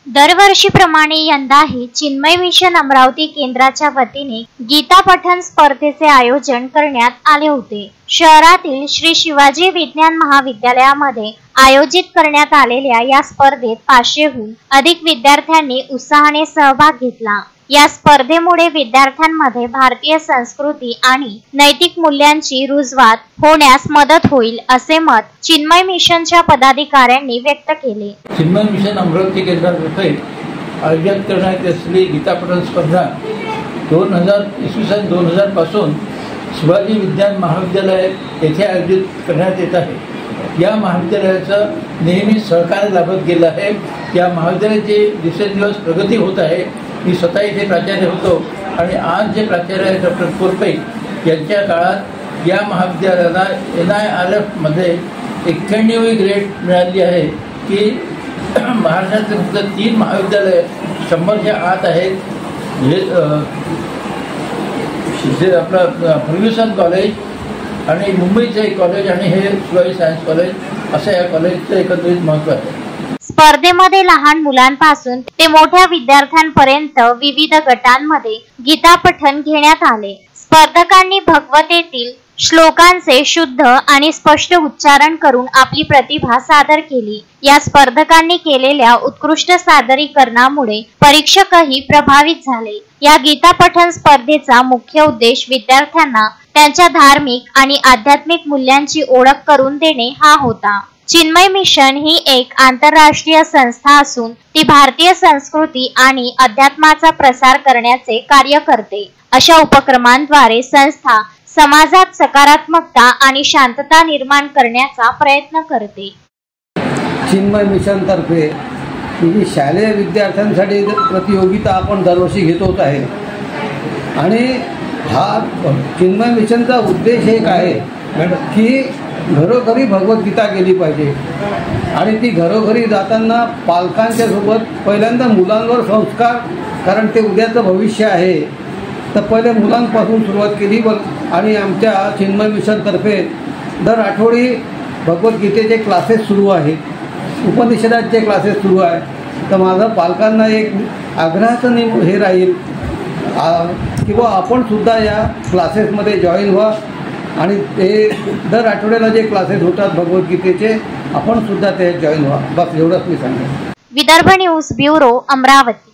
दरवर्षीप्रमाणे यंदाही चिन्मय मिशन अमरावती केंद्राच्या वतीने गीता पठण स्पर्धेचे आयोजन करण्यात आले होते। शहरातील श्री शिवाजी विज्ञान महाविद्यालयामध्ये आयोजित करण्यात आलेल्या या स्पर्धेत 500हून अधिक विद्यार्थ्यांनी उत्साहाने सहभाग घेतला। या स्पर्धेमुळे विद्यार्थ्यांमध्ये भारतीय संस्कृती आणि नैतिक मूल्यांची रुजवात होण्यास मदत होईल असे मत चिन्मय मिशनच्या पदाधिकाऱ्यांनी व्यक्त केले। चिन्मय मिशन अमरावती केंद्रातर्फे आयोजित करण्यात असलेली गीता पठण स्पर्धा 2000 पासून शिवाजी विज्ञान महाविद्यालय येथे आयोजित करण्यात येत आहे। या महाविद्यालयाचं नेहमी सहकार्य लाभत गेलं आहे। या महाविद्यालयाची दिवसेंदिवस प्रगती होत आहे। मी स्वतः इथे प्राचार्य होतो आणि आज जे प्राचार्य आहेत डॉक्टर कोरपे यांच्या काळात या महाविद्यालयाला NIRF मध्ये 91वी ग्रेड मिळाली आहे की महाराष्ट्रातील फक्त 3 महाविद्यालय 100च्या आत आहेत। जे आपलं फर्ग्युसन कॉलेज आणि मुंबईचं एक कॉलेज आणि हे शिवाजी सायन्स कॉलेज असं या कॉलेजचं एकत्रित महत्त्व आहे। स्पर्धेमध्ये लहान मुलांपासून ते मोठ्या विद्यार्थ्यांपर्यंत विविध गटांमध्ये गीता पठण घेण्यात आले। स्पर्धकांनी भगवद्गीतेतील श्लोकांचे शुद्ध आणि स्पष्ट उच्चारण करून आपली प्रतिभा सादर केली। या स्पर्धकांनी केलेल्या उत्कृष्ट सादरीकरणामुळे परीक्षकही प्रभावित झाले। या गीता पठण स्पर्धेचा मुख्य उद्देश विद्यार्थ्यांना त्यांच्या धार्मिक आणि आध्यात्मिक मूल्यांची ओळख करून देणे हा होता। चिन्मय मिशन ही एक आंतरराष्ट्रीय संस्था असून ती भारतीय संस्कृती आणि अध्यात्माचा प्रसार करण्याचे कार्य करते। अशा उपक्रमांद्वारे संस्था समाजात सकारात्मकता आणि शांतता निर्माण करण्याचा प्रयत्न करते। चिन्मय मिशन तर्फे ही शालेय विद्यार्थ्यांसाठी प्रतियोगिता आपण दरवर्षी घेत होत आहे आणि हा चिन्मय मिशनचा उद्देश एक आहे की घरोघरी भगवद्गीता गेली पाहिजे आणि ती घरोघरी जाताना पालकांच्या सोबत पहिल्यांदा मुलांवर संस्कार, कारण ते उद्याचं भविष्य आहे, तर पहिले मुलांपासून सुरुवात केली आणि आमच्या चिन्मय मिशनतर्फे दर आठवडी भगवद्गीतेचे क्लासेस सुरू आहेत, उपनिषदाचे क्लासेस सुरू आहे। तर माझं पालकांना एक आग्रहाचं हे राहील किंवा आपण सुद्धा या क्लासेसमध्ये जॉईन व्हा आणि ते दर आठवड्याला जे क्लासेस होतात भगवद्गीतेचे आपण सुद्धा ते जॉईन व्हा। बस एवढंच मी सांगेन। Vidarbha news bureau Amravati.